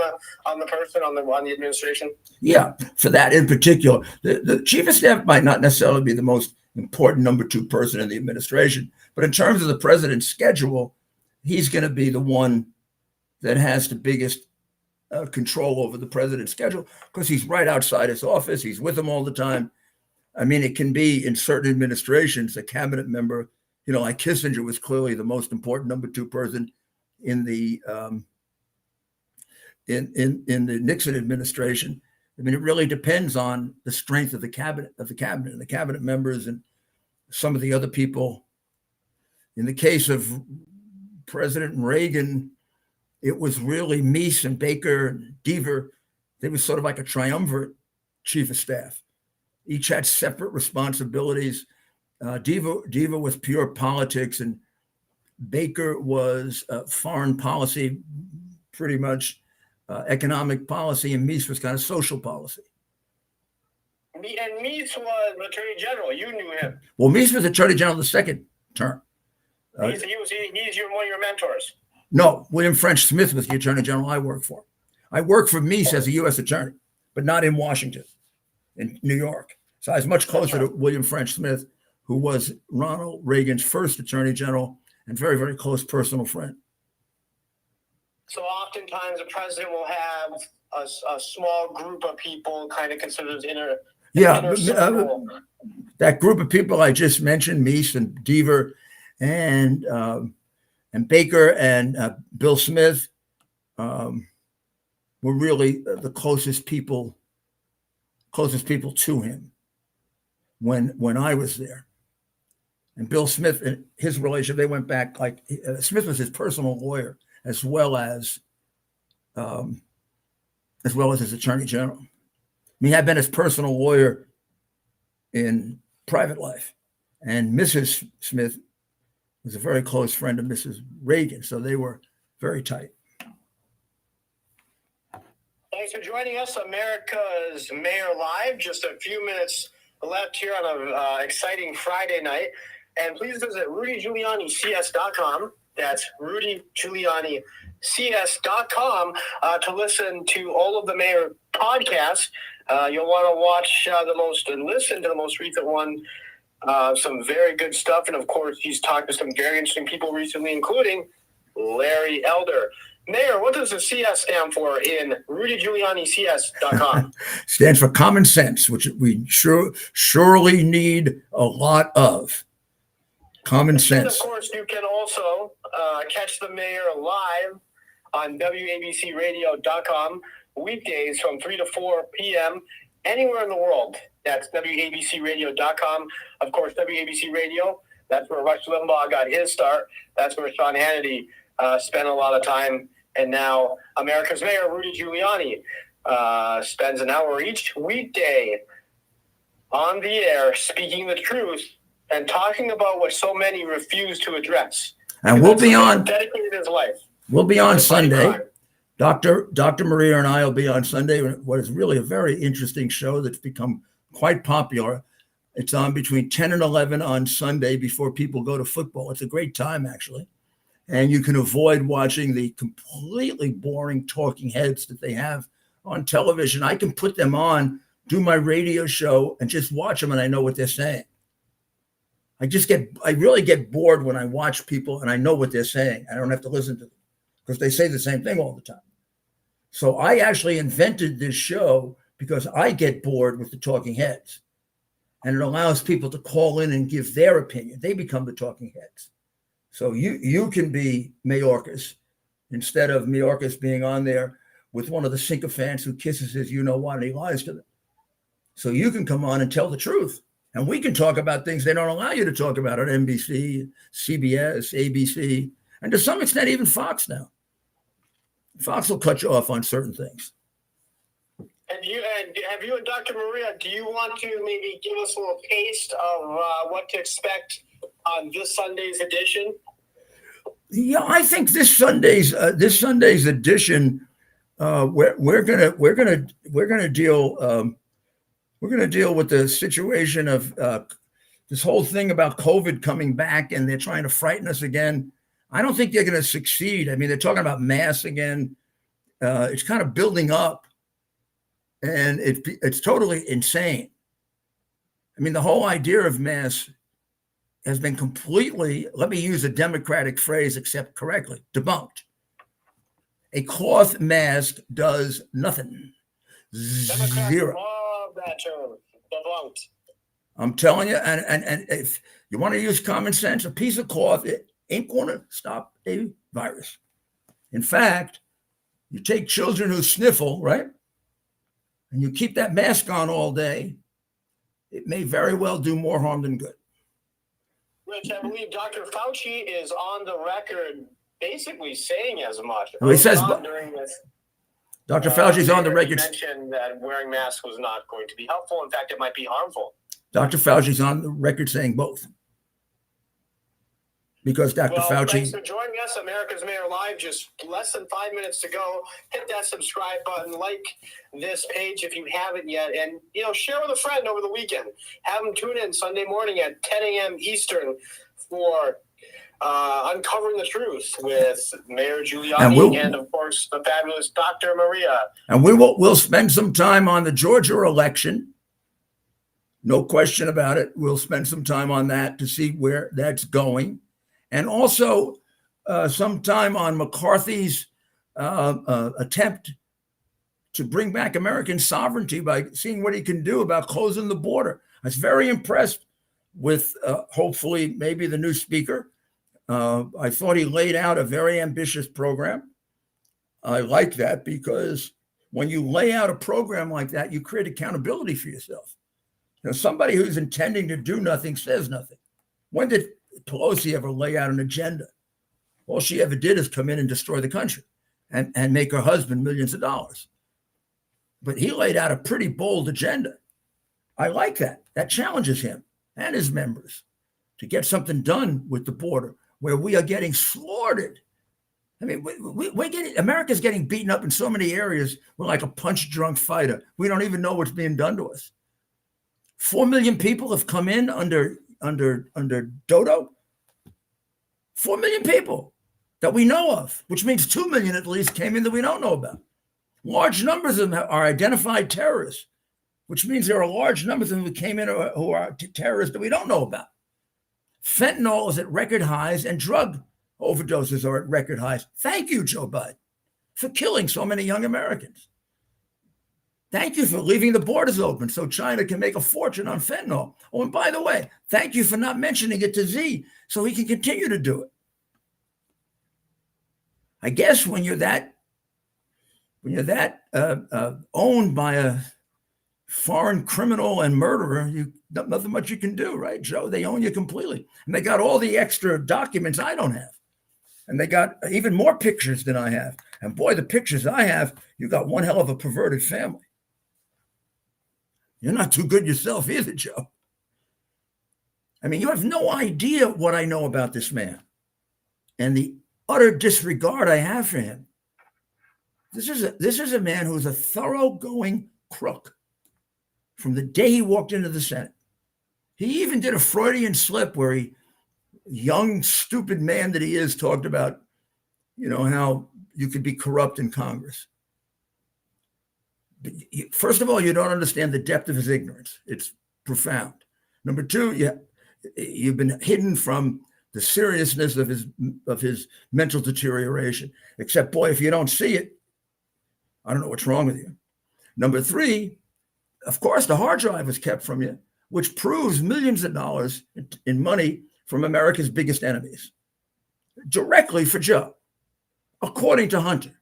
the person, on the administration. Yeah, for that in particular, the chief of staff might not necessarily be the most important number 2 person in the administration, but in terms of the president's schedule, he's going to be the one that has the biggest control over the president's schedule, because he's right outside his office. He's with him all the time. I mean, it can be in certain administrations, a cabinet member, like Kissinger was clearly the most important number 2 person in the in the Nixon administration. I mean, it really depends on the strength of the cabinet and the cabinet members and some of the other people. In the case of President Reagan, it was really Meese and Baker and Deaver. They were sort of like a triumvirate chief of staff. Each had separate responsibilities. Deaver was pure politics, and Baker was foreign policy, pretty much economic policy, and Meese was kind of social policy. And Meese was Attorney General. You knew him. Well, Meese was Attorney General the second term. He's one of your mentors. No, William French Smith was the Attorney General I worked for. I worked for Meese as a U.S. Attorney, but not in Washington, in New York. So I was much closer to William French Smith, who was Ronald Reagan's first Attorney General and very, very close personal friend. So oftentimes the president will have a small group of people kind of considered inner. That group of people I just mentioned, Meese and Deaver and Baker and Bill Smith, were really the closest people to him when I was there. And Bill Smith and his relationship, they went back, like Smith was his personal lawyer as well as his Attorney General. I mean, he had been his personal lawyer in private life, and Mrs. Smith was a very close friend of Mrs. Reagan, so they were very tight. Thanks for joining us, America's Mayor Live. Just a few minutes left here on an exciting Friday night. And please visit rudygiulianics.com. That's rudygiulianics.com to listen to all of the Mayor podcasts. You'll want to watch and listen to the most recent one. Some very good stuff. And of course, he's talked to some very interesting people recently, including Larry Elder. Mayor, what does the CS stand for in rudygiulianics.com? Stands for common sense, which we surely need a lot of. Common sense. And of course, you can also catch the mayor live on WABCRadio.com weekdays from 3 to 4 p.m. anywhere in the world. That's WABCRadio.com. Of course, WABC Radio, that's where Rush Limbaugh got his start. That's where Sean Hannity spent a lot of time. And now America's Mayor, Rudy Giuliani, spends an hour each weekday on the air speaking the truth and talking about what so many refuse to address. And we'll be on. Dedicated his life. We'll be on Sunday. Dr. Maria and I will be on Sunday. What is really a very interesting show that's become quite popular. It's on between 10 and 11 on Sunday before people go to football. It's a great time, actually. And you can avoid watching the completely boring talking heads that they have on television. I can put them on, do my radio show, and just watch them, and I know what they're saying. I really get bored when I watch people and I know what they're saying. I don't have to listen to them because they say the same thing all the time. So I actually invented this show because I get bored with the talking heads, and it allows people to call in and give their opinion. They become the talking heads. So you can be Mayorkas instead of Mayorkas being on there with one of the sycophants who kisses his you-know-what and he lies to them. So you can come on and tell the truth. And we can talk about things they don't allow you to talk about on NBC, CBS, ABC, and to some extent even Fox now. Fox will cut you off on certain things. And have you and Dr. Maria, do you want to maybe give us a little taste of what to expect on this Sunday's edition? Yeah, I think this Sunday's edition, we're gonna deal with the situation of this whole thing about COVID coming back, and they're trying to frighten us again. I don't think they're going to succeed. I mean, they're talking about masks again. It's kind of building up, and it's totally insane. I mean, the whole idea of masks has been completely, let me use a Democratic phrase, except correctly, debunked. A cloth mask does nothing. Zero. Love that term, debunked. I'm telling you, and if you want to use common sense, a piece of cloth, it ain't going to stop a virus. In fact, you take children who sniffle, right? And you keep that mask on all day, it may very well do more harm than good. Rich, I believe Dr. Fauci is on the record basically saying as much. Well, he says during this, Dr. Fauci's on the record. He mentioned that wearing masks was not going to be helpful. In fact, it might be harmful. Dr. Fauci's on the record saying both. because Dr. Well, Fauci. thanks for joining us. America's Mayor Live, just less than 5 minutes to go. Hit that subscribe button, like this page if you haven't yet, and share with a friend over the weekend. Have them tune in Sunday morning at 10 a.m. Eastern for Uncovering the Truth with Mayor Giuliani and of course the fabulous Dr. Maria. And we'll spend some time on the Georgia election. No question about it. We'll spend some time on that to see where that's going. And also some time on McCarthy's attempt to bring back American sovereignty by seeing what he can do about closing the border. I was very impressed with hopefully maybe the new speaker. I thought he laid out a very ambitious program. I like that because when you lay out a program like that, you create accountability for yourself. Somebody who's intending to do nothing says nothing. When did Pelosi ever lay out an agenda? All she ever did is come in and destroy the country and make her husband millions of dollars. But he laid out a pretty bold agenda. I like that. That challenges him and his members to get something done with the border where we are getting slaughtered. I mean, America's getting beaten up in so many areas. We're like a punch-drunk fighter. We don't even know what's being done to us. 4 million people have come in under Dodo. 4 million people that we know of, which means 2 million at least came in that we don't know about. Large numbers of them are identified terrorists, which means there are large numbers of them who came in who are terrorists that we don't know about. Fentanyl is at record highs and drug overdoses are at record highs. Thank you, Joe Biden, for killing so many young Americans. Thank you for leaving the borders open so China can make a fortune on fentanyl. Oh, and by the way, thank you for not mentioning it to Z so he can continue to do it. I guess when you're that owned by a foreign criminal and murderer, nothing much you can do, right, Joe? They own you completely. And they got all the extra documents I don't have. And they got even more pictures than I have. And boy, the pictures I have, you got one hell of a perverted family. You're not too good yourself either, Joe. I mean, you have no idea what I know about this man and the utter disregard I have for him. This is a man who's a thoroughgoing crook from the day he walked into the Senate. He even did a Freudian slip where he, young, stupid man that he is, talked about, how you could be corrupt in Congress. But first of all, you don't understand the depth of his ignorance. It's profound. Number two, you've been hidden from the seriousness of his mental deterioration. Except, boy, if you don't see it, I don't know what's wrong with you. Number three, of course, the hard drive was kept from you, which proves millions of dollars in money from America's biggest enemies, directly for Joe, according to Hunter.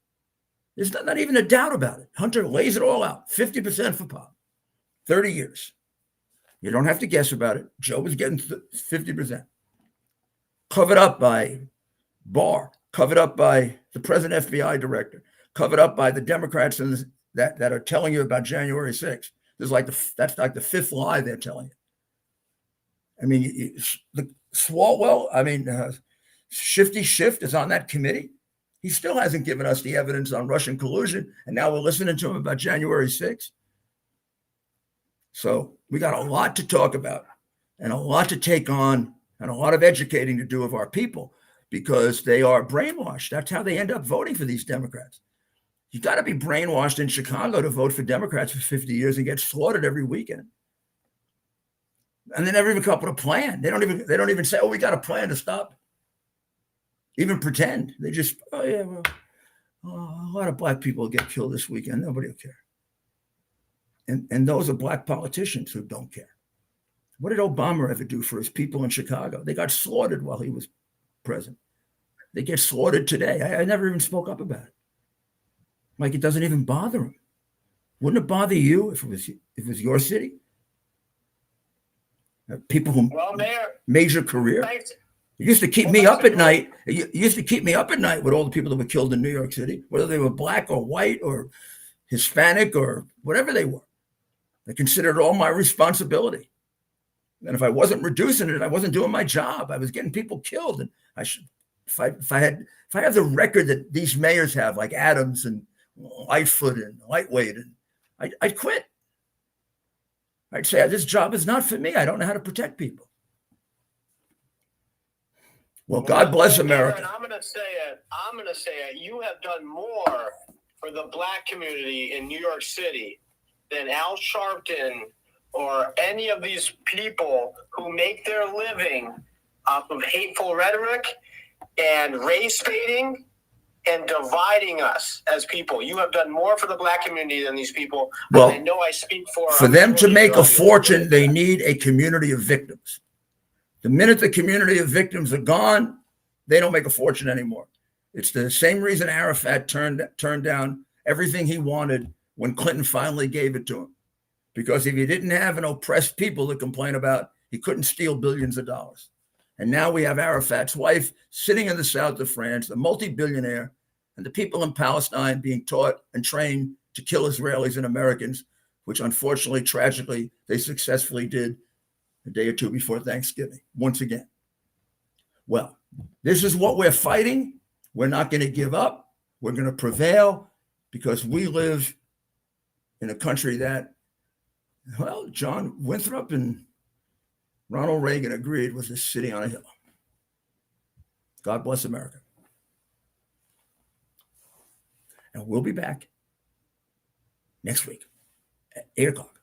There's not even a doubt about it. Hunter lays it all out, 50% for Pop, 30 years. You don't have to guess about it. Joe was getting 50%. Covered up by Barr, covered up by the present FBI director, covered up by the Democrats that are telling you about January 6th. That's like the fifth lie they're telling you. I mean, Swalwell, Shifty Schiff is on that committee. He still hasn't given us the evidence on Russian collusion, and now we're listening to him about January 6th. So we got a lot to talk about and a lot to take on and a lot of educating to do of our people because they are brainwashed. That's how they end up voting for these Democrats. You got to be brainwashed in Chicago to vote for Democrats for 50 years and get slaughtered every weekend. And they never even come up with a plan. They don't even say, oh, we got a plan to stop. Even pretend. They just, a lot of black people will get killed this weekend. Nobody will care. And those are black politicians who don't care. What did Obama ever do for his people in Chicago? They got slaughtered while he was president. They get slaughtered today. I never even spoke up about it. Like it doesn't even bother him. Wouldn't it bother you if it was your city? People who made your career. Thanks. It used to keep me up at night. It used to keep me up at night with all the people that were killed in New York City, whether they were black or white or Hispanic or whatever they were. I considered it all my responsibility. And if I wasn't reducing it, I wasn't doing my job. I was getting people killed. And I should, if I have the record that these mayors have, like Adams and Lightfoot and Lightweight, and I'd quit. I'd say, this job is not for me. I don't know how to protect people. Well, God bless America. And I'm going to say it. You have done more for the Black community in New York City than Al Sharpton or any of these people who make their living off of hateful rhetoric and race baiting and dividing us as people. You have done more for the Black community than these people. Well, I know I speak for them to make a fortune, they need a community of victims. The minute the community of victims are gone, they don't make a fortune anymore. It's the same reason Arafat turned down everything he wanted when Clinton finally gave it to him. Because if he didn't have an oppressed people to complain about, he couldn't steal billions of dollars. And now we have Arafat's wife sitting in the south of France, a multi-billionaire, and the people in Palestine being taught and trained to kill Israelis and Americans, which unfortunately, tragically, they successfully did a day or two before Thanksgiving, once again. Well, this is what we're fighting. We're not going to give up. We're going to prevail because we live in a country that, well, John Winthrop and Ronald Reagan agreed was a city on a hill. God bless America. And we'll be back next week at 8 o'clock.